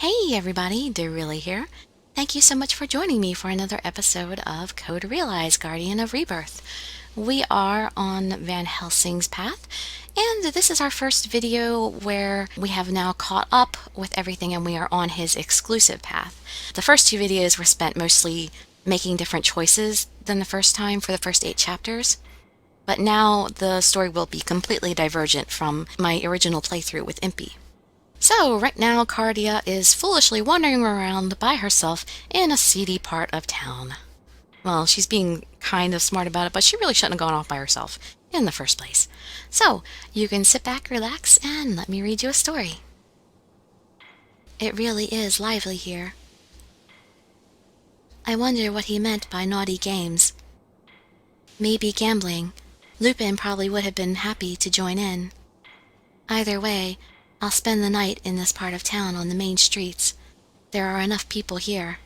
Hey everybody, Dirili here. Thank you so much for joining me for another episode of Code Realize, Guardian of Rebirth. We are on Van Helsing's path, and this is our first video where we have now caught up with everything and we are on his exclusive path. The first two videos were spent mostly making different choices than the first time for the first 8 chapters, but now the story will be completely divergent from my original playthrough with Impy. So, right now, Cardia is foolishly wandering around by herself in a seedy part of town. Well, she's being kind of smart about it, but she really shouldn't have gone off by herself in the first place. So, you can sit back, relax, and let me read you a story. It really is lively here. I wonder what he meant by naughty games. Maybe gambling. Lupin probably would have been happy to join in. Either way, I'll spend the night in this part of town on the main streets. There are enough people here.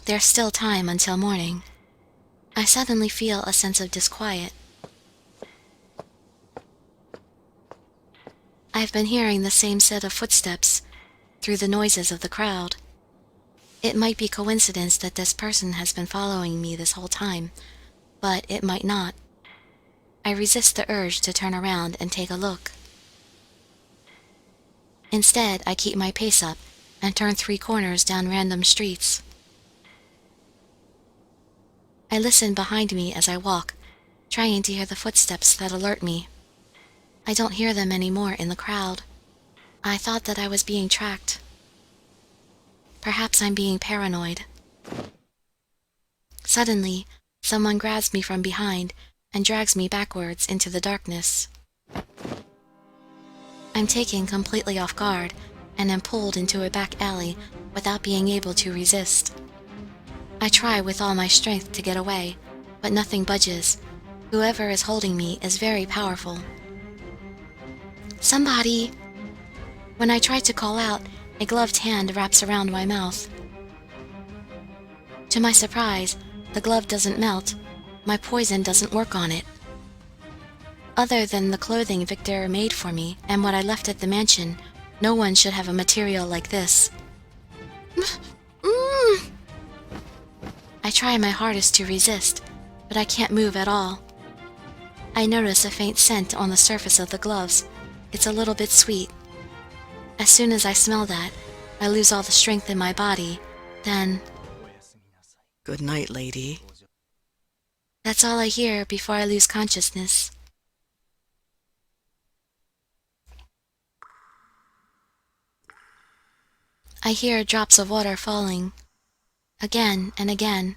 There's still time until morning. I suddenly feel a sense of disquiet. I've been hearing the same set of footsteps through the noises of the crowd. It might be coincidence that this person has been following me this whole time, but it might not. I resist the urge to turn around and take a look. Instead, I keep my pace up and turn 3 corners down random streets. I listen behind me as I walk, trying to hear the footsteps that alert me. I don't hear them anymore in the crowd. I thought that I was being tracked. Perhaps I'm being paranoid. Suddenly, someone grabs me from behind and drags me backwards into the darkness. I'm taken completely off guard and am pulled into a back alley without being able to resist. I try with all my strength to get away, but nothing budges. Whoever is holding me is very powerful. Somebody! When I try to call out, a gloved hand wraps around my mouth. To my surprise, the glove doesn't melt. My poison doesn't work on it. Other than the clothing Victor made for me and what I left at the mansion, no one should have a material like this. I try my hardest to resist, but I can't move at all. I notice a faint scent on the surface of the gloves. It's a little bit sweet. As soon as I smell that, I lose all the strength in my body. Then, Good night, lady. that's all I hear before I lose consciousness. I hear drops of water falling. Again and again.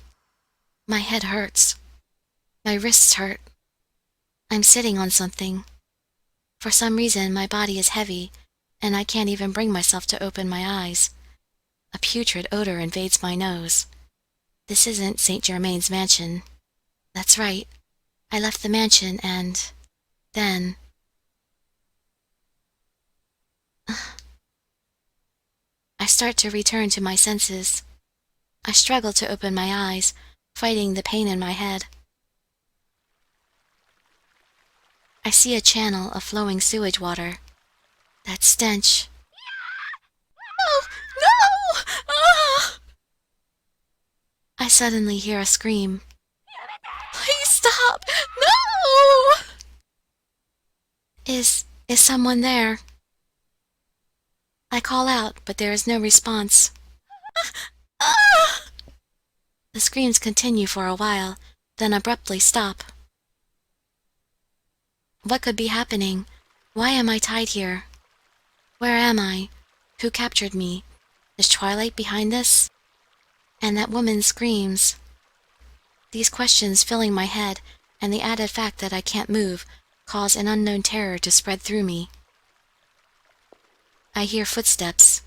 My head hurts. My wrists hurt. I'm sitting on something. For some reason, my body is heavy, and I can't even bring myself to open my eyes. A putrid odor invades my nose. This isn't St. Germain's mansion. That's right. I left the mansion and... then... I start to return to my senses. I struggle to open my eyes, fighting the pain in my head. I see a channel of flowing sewage water. That stench. No! No! Ah! I suddenly hear a scream. Please stop! No! Is someone there? I call out, but there is no response. Ah! The screams continue for a while, then abruptly stop. What could be happening? Why am I tied here? Where am I? Who captured me? Is Twilight behind this? And that woman screams. These questions filling my head, and the added fact that I can't move, cause an unknown terror to spread through me. I hear footsteps,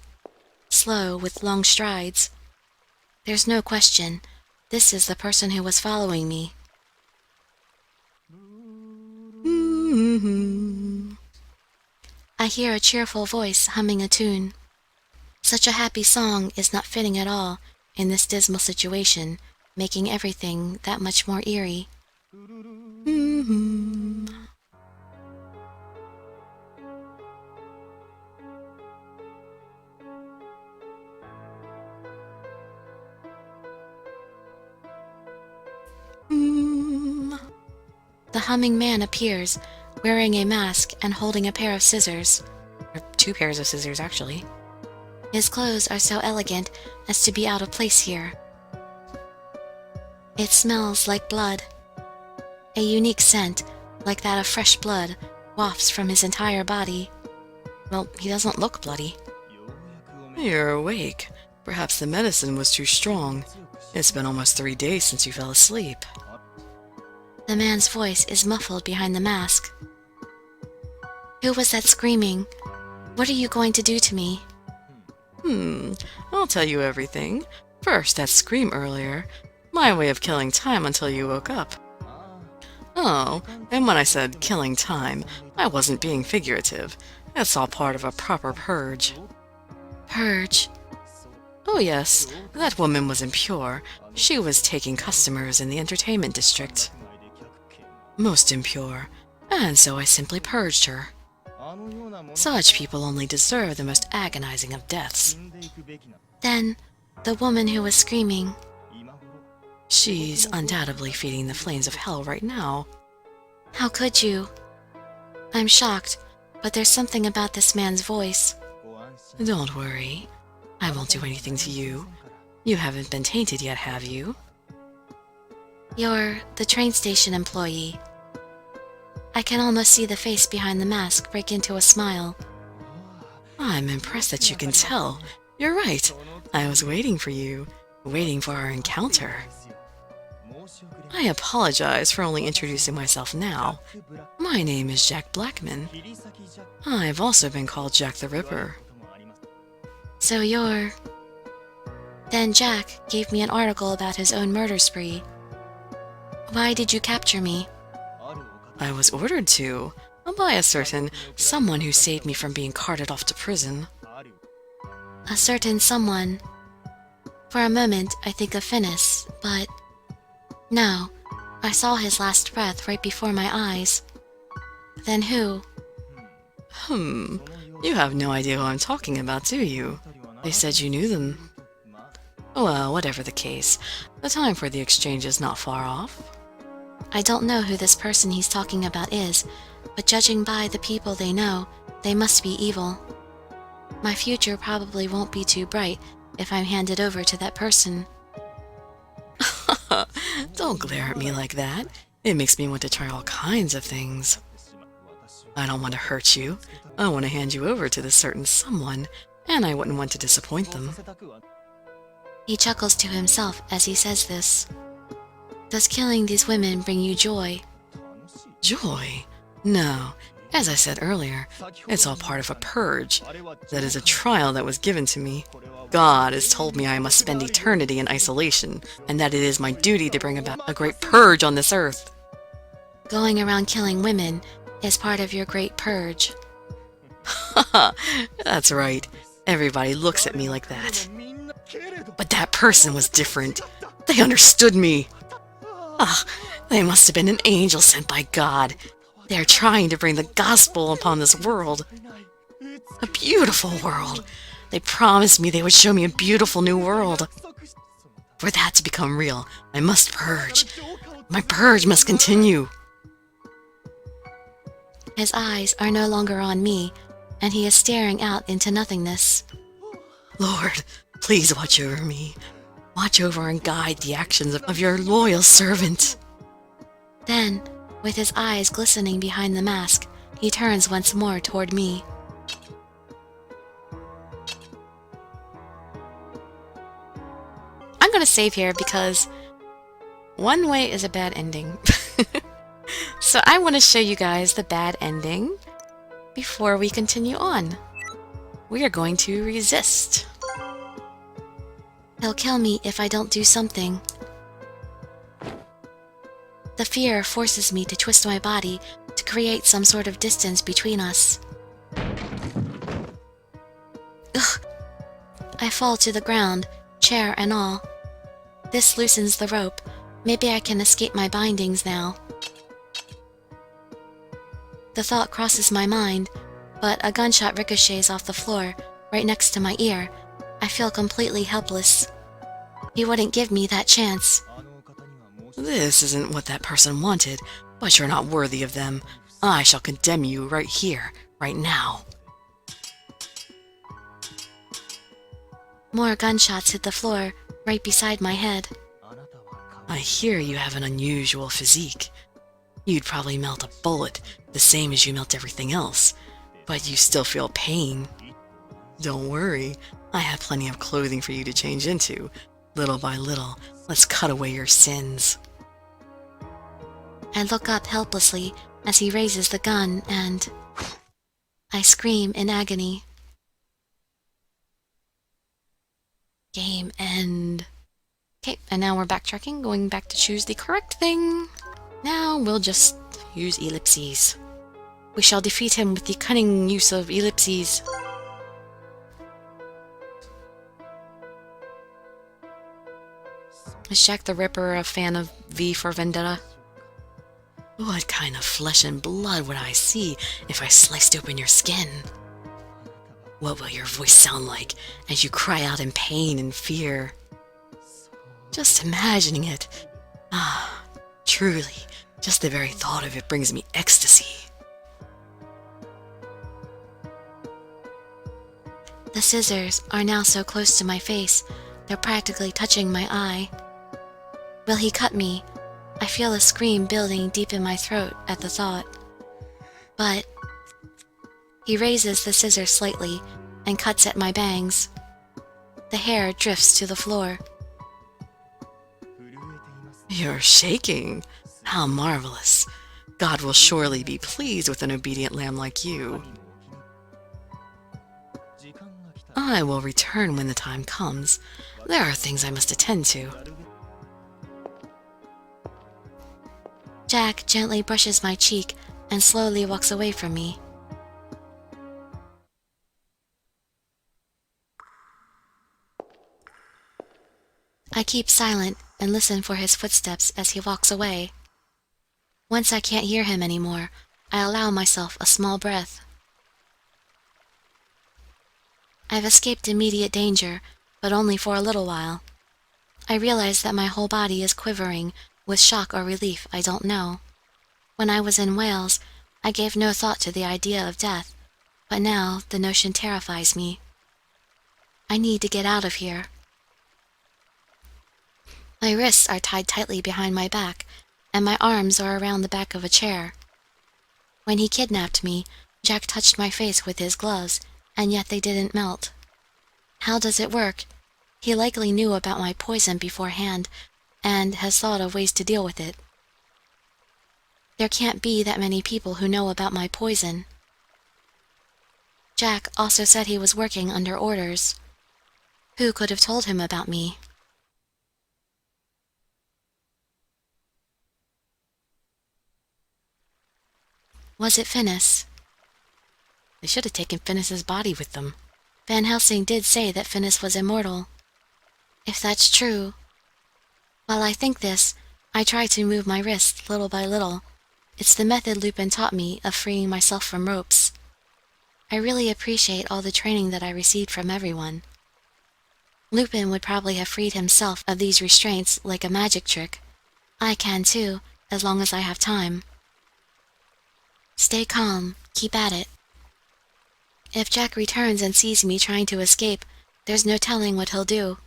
slow with long strides. There's no question, this is the person who was following me. I hear a cheerful voice humming a tune. Such a happy song is not fitting at all in this dismal situation, making everything that much more eerie. humming man appears, wearing a mask and holding a pair of scissors. Or 2 pairs of scissors, actually. His clothes are so elegant as to be out of place here. It smells like blood. A unique scent, like that of fresh blood, wafts from his entire body. Well, he doesn't look bloody. You're awake. Perhaps the medicine was too strong. It's been almost 3 days since you fell asleep. The man's voice is muffled behind the mask. Who was that screaming? What are you going to do to me? I'll tell you everything. First, that scream earlier. My way of killing time until you woke up. Oh, and when I said killing time, I wasn't being figurative. It's all part of a proper purge. Purge? Oh yes, that woman was impure. She was taking customers in the entertainment district. Most impure, and so I simply purged her. Such people only deserve the most agonizing of deaths. Then, the woman who was screaming. She's undoubtedly feeding the flames of hell right now. How could you? I'm shocked, but there's something about this man's voice. Don't worry. I won't do anything to you. You haven't been tainted yet, have you? You're the train station employee. I can almost see the face behind the mask break into a smile. I'm impressed that you can tell. You're right. I was waiting for you, waiting for our encounter. I apologize for only introducing myself now. My name is Jack Blackman. I've also been called Jack the Ripper. So you're... Then Jack gave me an article about his own murder spree. Why did you capture me? I was ordered to, by a certain someone who saved me from being carted off to prison. A certain someone. For a moment, I think of Finis, but... No, I saw his last breath right before my eyes. Then who? You have no idea who I'm talking about, do you? They said you knew them. Well, whatever the case, the time for the exchange is not far off. I don't know who this person he's talking about is, but judging by the people they know, they must be evil. My future probably won't be too bright if I'm handed over to that person. Don't glare at me like that. It makes me want to try all kinds of things. I don't want to hurt you. I want to hand you over to this certain someone, and I wouldn't want to disappoint them. He chuckles to himself as he says this. Does killing these women bring you joy? Joy? No. As I said earlier, it's all part of a purge. That is a trial that was given to me. God has told me I must spend eternity in isolation, and that it is my duty to bring about a great purge on this earth. Going around killing women is part of your great purge. That's right. Everybody looks at me like that. But that person was different. They understood me. They must have been an angel sent by God. They're trying to bring the gospel upon this world. A beautiful world. They promised me they would show me a beautiful new world. For that to become real, I must purge. My purge must continue. His eyes are no longer on me, and he is staring out into nothingness. Lord, please watch over me. Watch over and guide the actions of your loyal servant. Then, with his eyes glistening behind the mask, he turns once more toward me. I'm going to save here because one way is a bad ending. So I want to show you guys the bad ending before we continue on. We are going to resist. He'll kill me if I don't do something. The fear forces me to twist my body to create some sort of distance between us. Ugh. I fall to the ground, chair and all. This loosens the rope. Maybe I can escape my bindings now. The thought crosses my mind, but a gunshot ricochets off the floor, right next to my ear. I feel completely helpless. He wouldn't give me that chance. This isn't what that person wanted. But you're not worthy of them. I shall condemn you right here, right now. More gunshots hit the floor, right beside my head. I hear you have an unusual physique. You'd probably melt a bullet, the same as you melt everything else, but you still feel pain. Don't worry, I have plenty of clothing for you to change into. Little by little, let's cut away your sins. I look up helplessly as he raises the gun and I scream in agony. Game end. Okay, and now we're backtracking, going back to choose the correct thing. Now we'll just use ellipses. We shall defeat him with the cunning use of ellipses. Is Jack the Ripper a fan of V for Vendetta? What kind of flesh and blood would I see if I sliced open your skin? What will your voice sound like as you cry out in pain and fear? Just imagining it. Ah, truly, just the very thought of it brings me ecstasy. The scissors are now so close to my face, they're practically touching my eye. Will he cut me? I feel a scream building deep in my throat at the thought. But he raises the scissors slightly and cuts at my bangs. The hair drifts to the floor. You're shaking. How marvelous. God will surely be pleased with an obedient lamb like you. I will return when the time comes. There are things I must attend to. Jack gently brushes my cheek and slowly walks away from me. I keep silent and listen for his footsteps as he walks away. Once I can't hear him anymore, I allow myself a small breath. I've escaped immediate danger, but only for a little while. I realize that my whole body is quivering, with shock or relief, I don't know. When I was in Wales, I gave no thought to the idea of death, but now the notion terrifies me. I need to get out of here. My wrists are tied tightly behind my back, and my arms are around the back of a chair. When he kidnapped me, Jack touched my face with his gloves, and yet they didn't melt. How does it work? He likely knew about my poison beforehand, and has thought of ways to deal with it. There can't be that many people who know about my poison. Jack also said he was working under orders. Who could have told him about me? Was it Finis? They should have taken Finis's body with them. Van Helsing did say that Finis was immortal. If that's true... While I think this, I try to move my wrists little by little. It's the method Lupin taught me of freeing myself from ropes. I really appreciate all the training that I received from everyone. Lupin would probably have freed himself of these restraints like a magic trick. I can too, as long as I have time. Stay calm, keep at it. If Jack returns and sees me trying to escape, there's no telling what he'll do.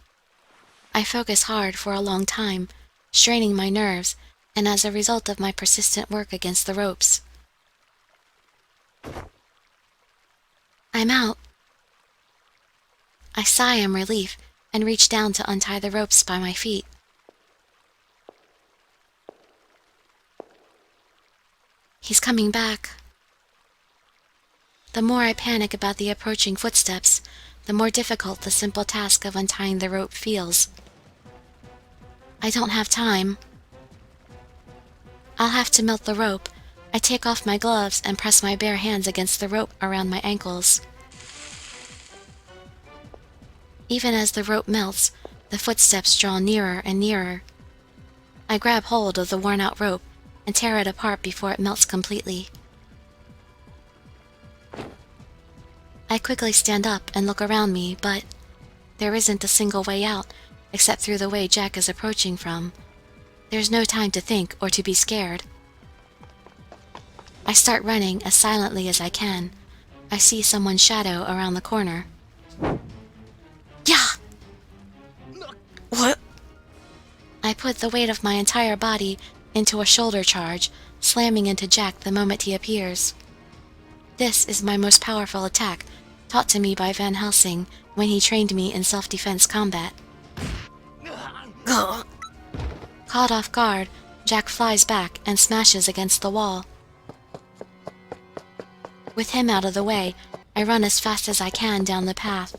I focus hard for a long time, straining my nerves, and as a result of my persistent work against the ropes. I'm out. I sigh in relief and reach down to untie the ropes by my feet. He's coming back. The more I panic about the approaching footsteps, the more difficult the simple task of untying the rope feels. I don't have time. I'll have to melt the rope. I take off my gloves and press my bare hands against the rope around my ankles. Even as the rope melts, the footsteps draw nearer and nearer. I grab hold of the worn-out rope and tear it apart before it melts completely. I quickly stand up and look around me, but there isn't a single way out, except through the way Jack is approaching from. There's no time to think or to be scared. I start running as silently as I can. I see someone's shadow around the corner. Yeah! What? I put the weight of my entire body into a shoulder charge, slamming into Jack the moment he appears. This is my most powerful attack, taught to me by Van Helsing when he trained me in self-defense combat. Ugh. Caught off guard, Jack flies back and smashes against the wall. With him out of the way, I run as fast as I can down the path.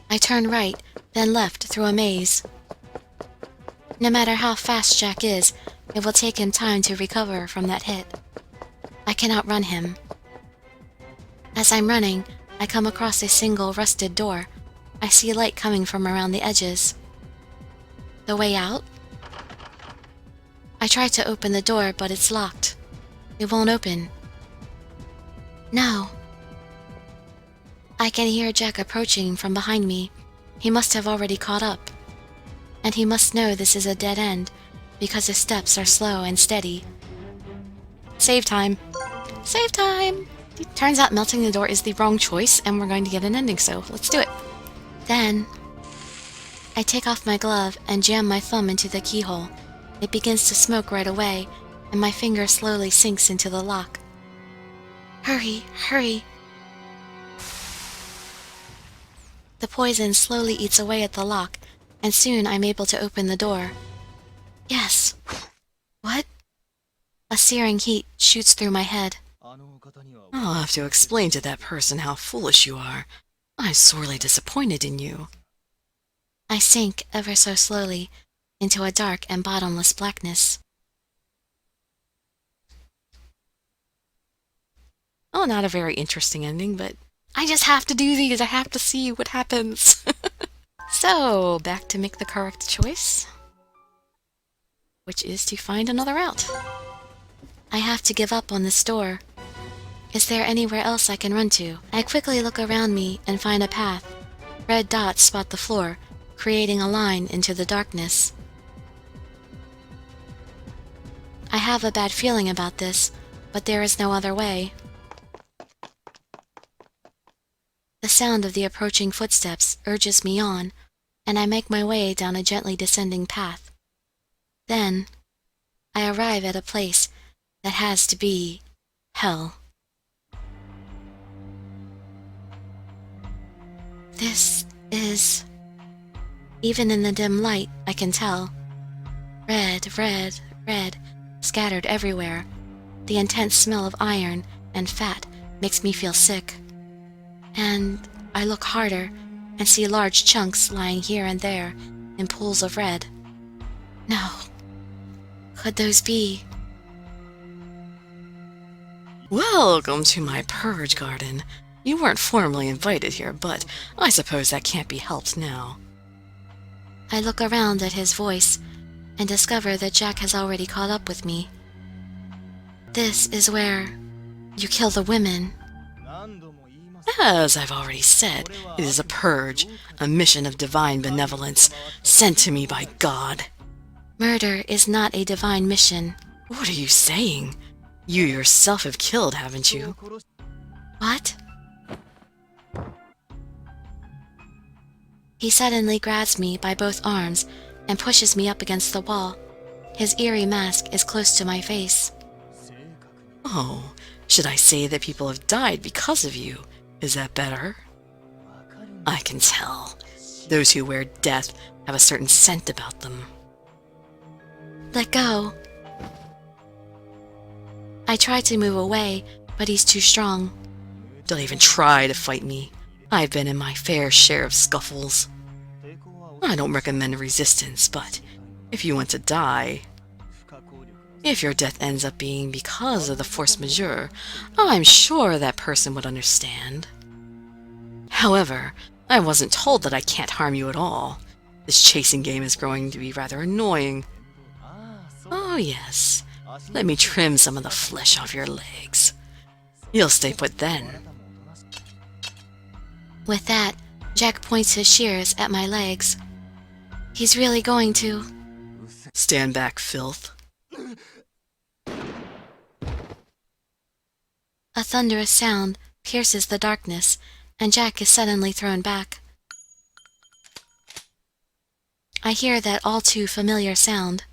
I turn right, then left through a maze. No matter how fast Jack is, it will take him time to recover from that hit. I can outrun him. As I'm running, I come across a single rusted door. I see light coming from around the edges. The way out? I try to open the door, but it's locked. It won't open. No. I can hear Jack approaching from behind me. He must have already caught up. And he must know this is a dead end, because his steps are slow and steady. Save time. Save time! Turns out melting the door is the wrong choice, and we're going to get an ending, so let's do it. Then, I take off my glove and jam my thumb into the keyhole. It begins to smoke right away, and my finger slowly sinks into the lock. Hurry, hurry. The poison slowly eats away at the lock, and soon I'm able to open the door. Yes. What? A searing heat shoots through my head. I'll have to explain to that person how foolish you are. I'm sorely disappointed in you. I sink ever so slowly into a dark and bottomless blackness. Oh, not a very interesting ending, but I just have to do these. I have to see what happens. So, back to make the correct choice, which is to find another route. I have to give up on this door. Is there anywhere else I can run to? I quickly look around me and find a path. Red dots spot the floor, creating a line into the darkness. I have a bad feeling about this, but there is no other way. The sound of the approaching footsteps urges me on, and I make my way down a gently descending path. Then, I arrive at a place that has to be hell. This is... Even in the dim light, I can tell. Red, red, red, scattered everywhere. The intense smell of iron and fat makes me feel sick. And I look harder and see large chunks lying here and there in pools of red. No. Could those be... Welcome to my purge garden. You weren't formally invited here, but I suppose that can't be helped now. I look around at his voice and discover that Jack has already caught up with me. This is where you kill the women. As I've already said, it is a purge, a mission of divine benevolence, sent to me by God. Murder is not a divine mission. What are you saying? You yourself have killed, haven't you? What? He suddenly grabs me by both arms and pushes me up against the wall. His eerie mask is close to my face. Oh, should I say that people have died because of you? Is that better? I can tell. Those who wear death have a certain scent about them. Let go. I try to move away, but he's too strong. Don't even try to fight me. I've been in my fair share of scuffles. I don't recommend resistance, but if you want to die, if your death ends up being because of the force majeure, I'm sure that person would understand. However, I wasn't told that I can't harm you at all. This chasing game is growing to be rather annoying. Oh yes, let me trim some of the flesh off your legs. You'll stay put then. With that, Jack points his shears at my legs. He's really going to... Stand back, filth. A thunderous sound pierces the darkness, and Jack is suddenly thrown back. I hear that all too familiar sound.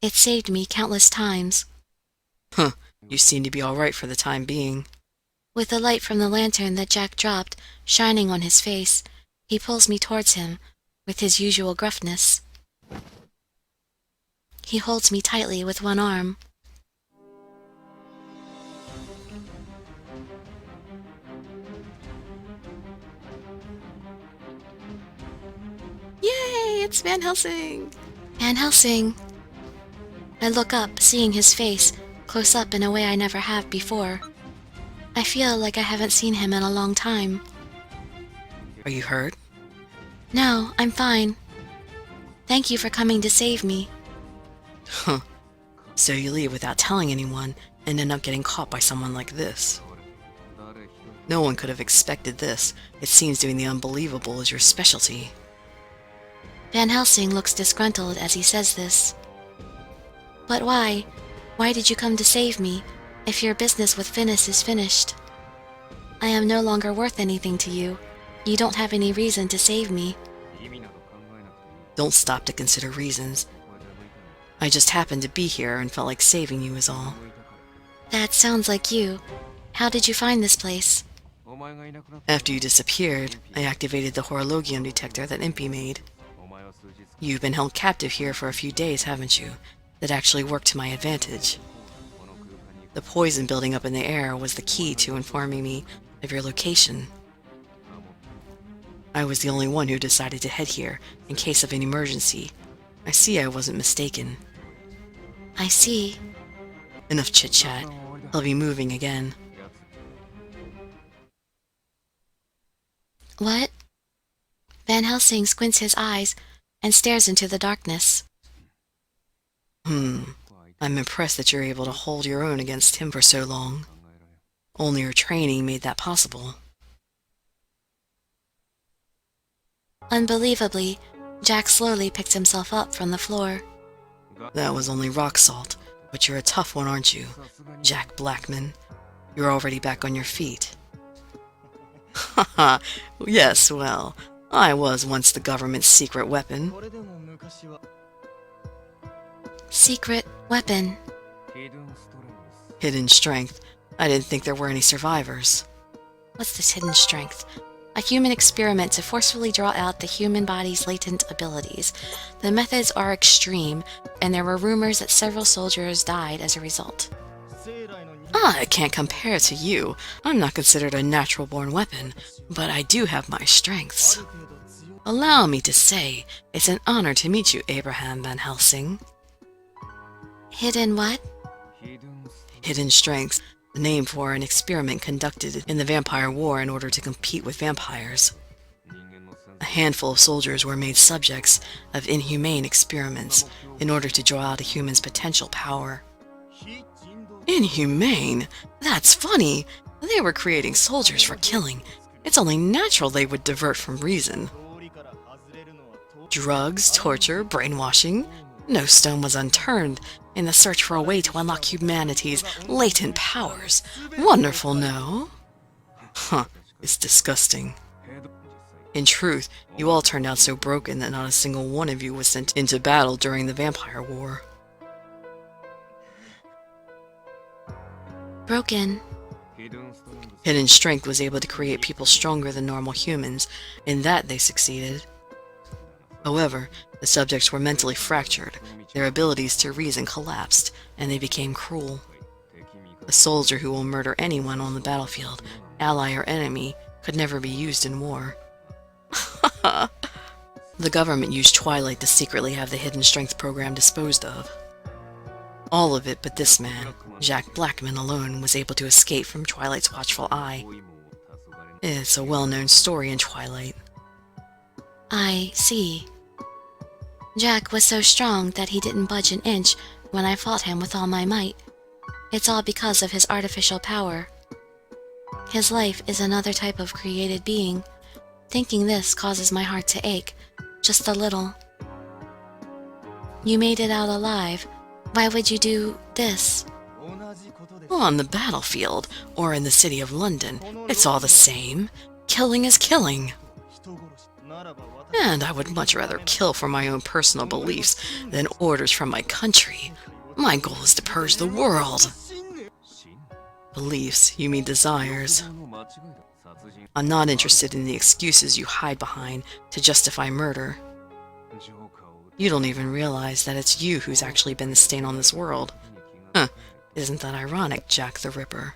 It saved me countless times. Huh, you seem to be all right for the time being. With the light from the lantern that Jack dropped shining on his face, he pulls me towards him with his usual gruffness. He holds me tightly with one arm. Yay, it's Van Helsing! Van Helsing! I look up, seeing his face, close up in a way I never have before. I feel like I haven't seen him in a long time. Are you hurt? No, I'm fine. Thank you for coming to save me. Huh. So you leave without telling anyone and end up getting caught by someone like this. No one could have expected this. It seems doing the unbelievable is your specialty. Van Helsing looks disgruntled as he says this. But why? Why did you come to save me, if your business with Finis is finished? I am no longer worth anything to you. You don't have any reason to save me. Don't stop to consider reasons. I just happened to be here and felt like saving you is all. That sounds like you. How did you find this place? After you disappeared, I activated the horologium detector that Impy made. You've been held captive here for a few days, haven't you? That actually worked to my advantage. The poison building up in the air was the key to informing me of your location. I was the only one who decided to head here in case of an emergency. I see I wasn't mistaken. I see. Enough chit-chat. I'll be moving again. What? Van Helsing squints his eyes and stares into the darkness. I'm impressed that you're able to hold your own against him for so long. Only your training made that possible. Unbelievably, Jack slowly picks himself up from the floor. That was only rock salt, but you're a tough one, aren't you, Jack Blackman? You're already back on your feet. Haha, yes, well, I was once the government's secret weapon. Secret weapon. Hidden strength. I didn't think there were any survivors. What's this hidden strength? A human experiment to forcefully draw out the human body's latent abilities. The methods are extreme, and there were rumors that several soldiers died as a result. It can't compare to you. I'm not considered a natural-born weapon, but I do have my strengths. Allow me to say, it's an honor to meet you, Abraham Van Helsing. Hidden what? Hidden strengths, the name for an experiment conducted in the Vampire War in order to compete with vampires. A handful of soldiers were made subjects of inhumane experiments in order to draw out a human's potential power. Inhumane? That's funny! They were creating soldiers for killing. It's only natural they would divert from reason. Drugs, torture, brainwashing. No stone was unturned in the search for a way to unlock humanity's latent powers. Wonderful, no? Huh, it's disgusting. In truth, you all turned out so broken that not a single one of you was sent into battle during the Vampire War. Broken. Hidden strength was able to create people stronger than normal humans. In that they succeeded. However, the subjects were mentally fractured, their abilities to reason collapsed, and they became cruel. A soldier who will murder anyone on the battlefield, ally or enemy, could never be used in war. The government used Twilight to secretly have the hidden strength program disposed of. All of it but this man, Jack Blackman alone, was able to escape from Twilight's watchful eye. It's a well-known story in Twilight. I see. Jack was so strong that he didn't budge an inch when I fought him with all my might. It's all because of his artificial power. His life is another type of created being. Thinking this causes my heart to ache, just a little. You made it out alive. Why would you do this? On the battlefield, or in the city of London, it's all the same. Killing is killing. And I would much rather kill for my own personal beliefs than orders from my country. My goal is to purge the world. Beliefs, you mean desires. I'm not interested in the excuses you hide behind to justify murder. You don't even realize that it's you who's actually been the stain on this world. Huh, isn't that ironic, Jack the Ripper?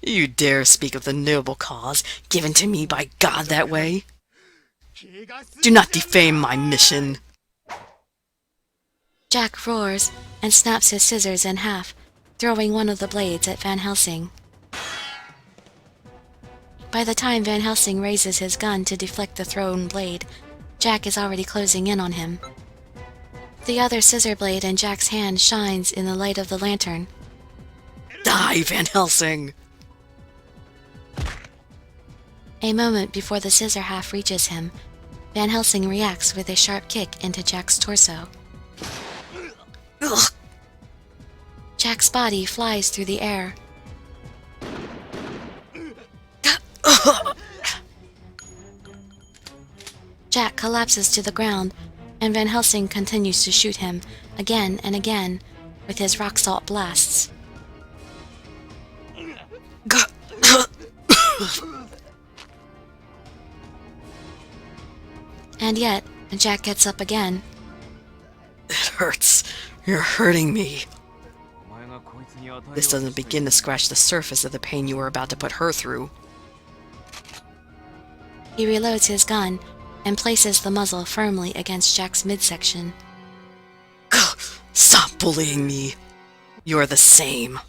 You dare speak of the noble cause given to me by God that way? Do not defame my mission! Jack roars and snaps his scissors in half, throwing one of the blades at Van Helsing. By the time Van Helsing raises his gun to deflect the thrown blade, Jack is already closing in on him. The other scissor blade in Jack's hand shines in the light of the lantern. Die, Van Helsing! A moment before the scissor half reaches him, Van Helsing reacts with a sharp kick into Jack's torso. Ugh. Jack's body flies through the air. Jack collapses to the ground, and Van Helsing continues to shoot him again and again with his rock salt blasts. And yet, Jack gets up again. It hurts. You're hurting me. This doesn't begin to scratch the surface of the pain you were about to put her through. He reloads his gun and places the muzzle firmly against Jack's midsection. Stop bullying me. You're the same.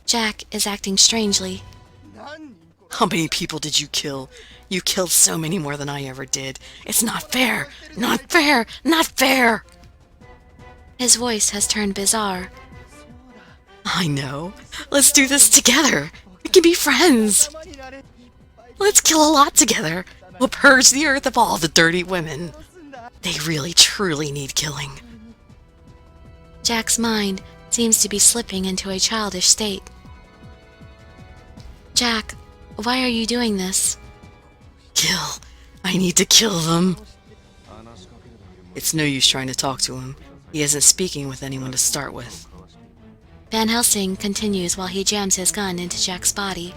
Jack is acting strangely. How many people did you kill? You killed so many more than I ever did. It's not fair! Not fair! Not fair! His voice has turned bizarre. I know. Let's do this together. We can be friends. Let's kill a lot together. We'll purge the earth of all the dirty women. They really, truly need killing. Jack's mind seems to be slipping into a childish state. Jack, why are you doing this? Kill. I need to kill them. It's no use trying to talk to him. He isn't speaking with anyone to start with. Van Helsing continues while he jams his gun into Jack's body.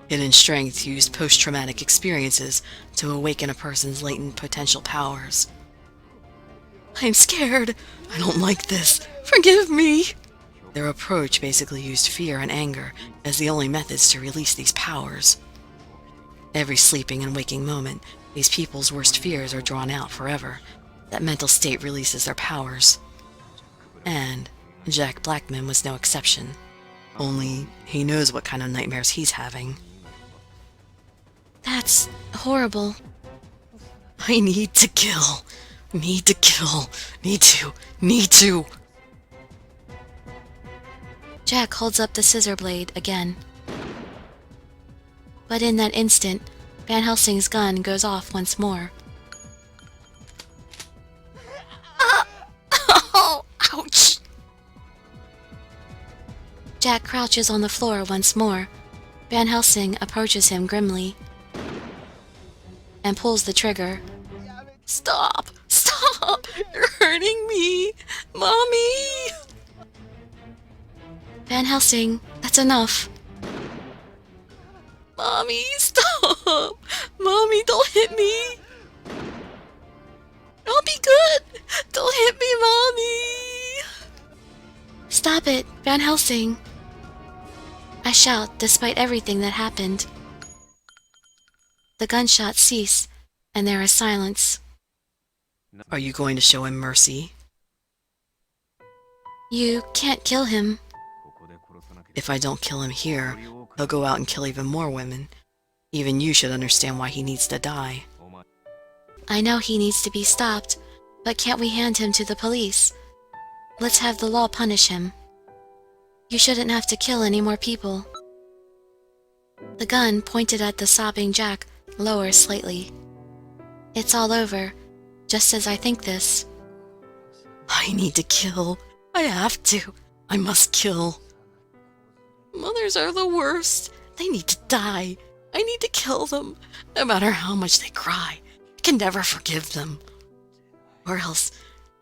Hidden strength used post-traumatic experiences to awaken a person's latent potential powers. I'm scared. I don't like this. Forgive me. Their approach basically used fear and anger as the only methods to release these powers. Every sleeping and waking moment, these people's worst fears are drawn out forever. That mental state releases their powers. And Jack Blackman was no exception. Only he knows what kind of nightmares he's having. That's horrible. I need to kill. Need to kill. Need to. Jack holds up the scissor blade again. But in that instant, Van Helsing's gun goes off once more. Oh, ouch! Jack crouches on the floor once more. Van Helsing approaches him grimly and pulls the trigger. Stop! Stop! You're hurting me! Mommy! Van Helsing, that's enough. Mommy, stop! Mommy, don't hit me! I'll be good! Don't hit me, Mommy! Stop it, Van Helsing. I shout despite everything that happened. The gunshots cease, and there is silence. Are you going to show him mercy? You can't kill him. If I don't kill him here, he'll go out and kill even more women. Even you should understand why he needs to die. I know he needs to be stopped, but can't we hand him to the police? Let's have the law punish him. You shouldn't have to kill any more people. The gun pointed at the sobbing Jack lowers slightly. It's all over, just as I think this. I need to kill. I have to. I must kill. Mothers are the worst. They need to die. I need to kill them, no matter how much they cry. I can never forgive them. Or else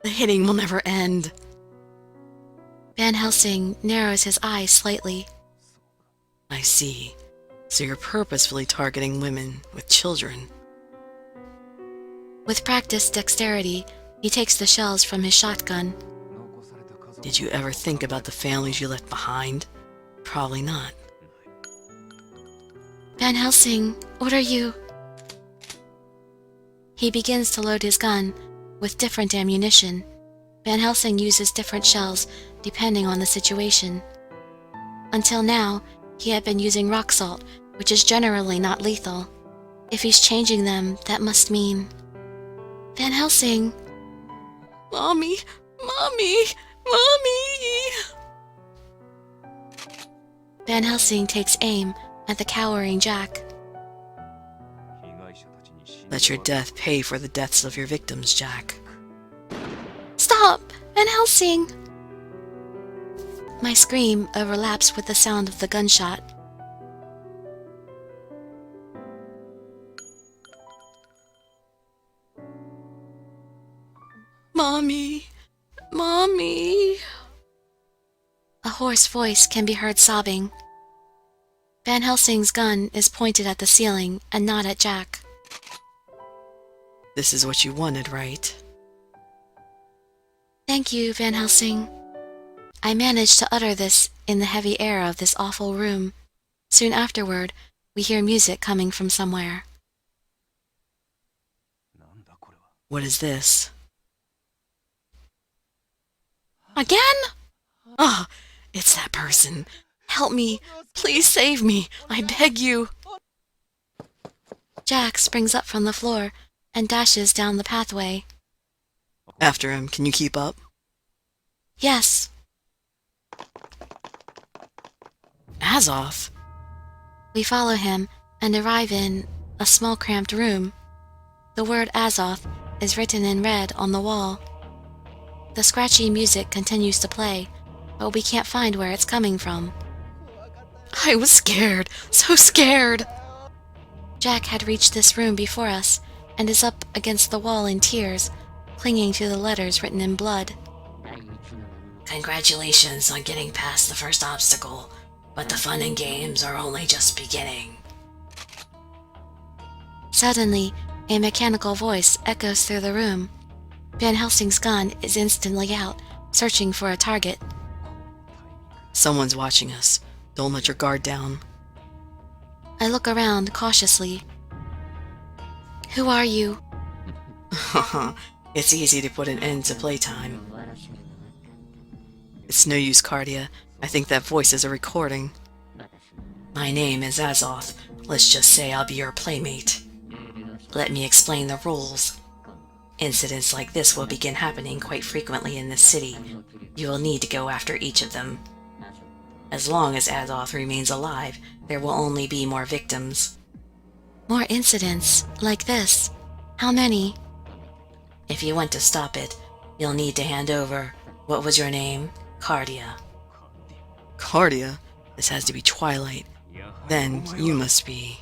the hitting will never end. Van Helsing narrows his eyes slightly. I see. So you're purposefully targeting women with children. With practiced dexterity, he takes the shells from his shotgun. Did you ever think about the families you left behind? Probably not. Van Helsing, what are you? He begins to load his gun with different ammunition. Van Helsing uses different shells depending on the situation. Until now, he had been using rock salt, which is generally not lethal. If he's changing them, that must mean... Van Helsing! Mommy! Mommy! Mommy! Van Helsing takes aim at the cowering Jack. Let your death pay for the deaths of your victims, Jack. Stop! Van Helsing! My scream overlaps with the sound of the gunshot. Mommy! Mommy! A hoarse voice can be heard sobbing. Van Helsing's gun is pointed at the ceiling and not at Jack. This is what you wanted, right? Thank you, Van Helsing. I managed to utter this in the heavy air of this awful room. Soon afterward, we hear music coming from somewhere. What is this? Again? Ah, it's that person. Help me. Please save me. I beg you. Jack springs up from the floor and dashes down the pathway. After him, can you keep up? Yes. Azoth? We follow him and arrive in a small cramped room. The word Azoth is written in red on the wall. The scratchy music continues to play, but we can't find where it's coming from. I was scared. So scared. Jack had reached this room before us and is up against the wall in tears, clinging to the letters written in blood. Congratulations on getting past the first obstacle, but the fun and games are only just beginning. Suddenly, a mechanical voice echoes through the room. Van Helsing's gun is instantly out, searching for a target. Someone's watching us. Don't let your guard down. I look around cautiously. Who are you? It's easy to put an end to playtime. It's no use, Cardia. I think that voice is a recording. My name is Azoth. Let's just say I'll be your playmate. Let me explain the rules. Incidents like this will begin happening quite frequently in this city. You will need to go after each of them. As long as Azoth remains alive, there will only be more victims. More incidents like this. How many? If you want to stop it, you'll need to hand over, what was your name? Cardia. Cardia? This has to be Twilight. Then you must be.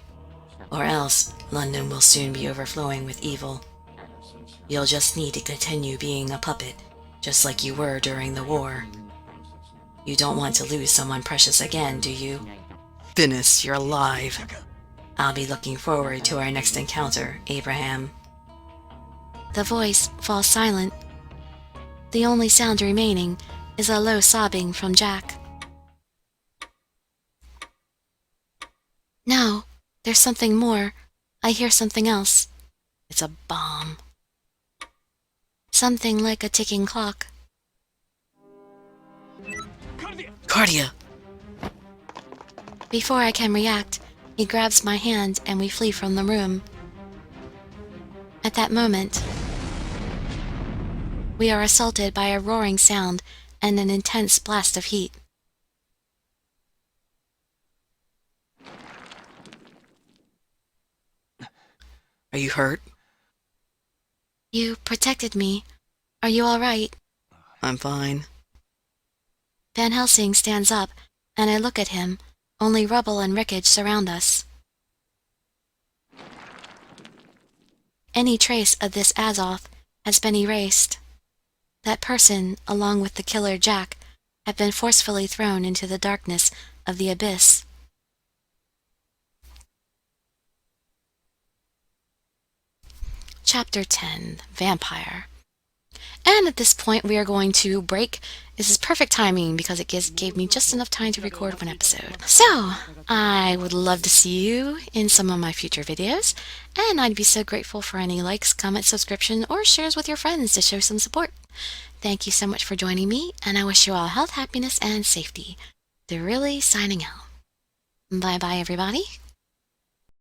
Or else, London will soon be overflowing with evil. You'll just need to continue being a puppet, just like you were during the war. You don't want to lose someone precious again, do you? Finis, you're alive. I'll be looking forward to our next encounter, Abraham. The voice falls silent. The only sound remaining is a low sobbing from Jack. No, there's something more. I hear something else. It's a bomb. Something like a ticking clock. Cardia! Before I can react, he grabs my hand and we flee from the room. At that moment, we are assaulted by a roaring sound and an intense blast of heat. Are you hurt? You protected me. Are you all right? I'm fine. Van Helsing stands up, and I look at him. Only rubble and wreckage surround us. Any trace of this Azoth has been erased. That person, along with the killer Jack, have been forcefully thrown into the darkness of the abyss. Chapter 10, Vampire. And at this point, we are going to break. This is perfect timing because it gave me just enough time to record one episode. So, I would love to see you in some of my future videos, and I'd be so grateful for any likes, comments, subscription, or shares with your friends to show some support. Thank you so much for joining me, and I wish you all health, happiness, and safety. Dirili signing out. Bye-bye, everybody.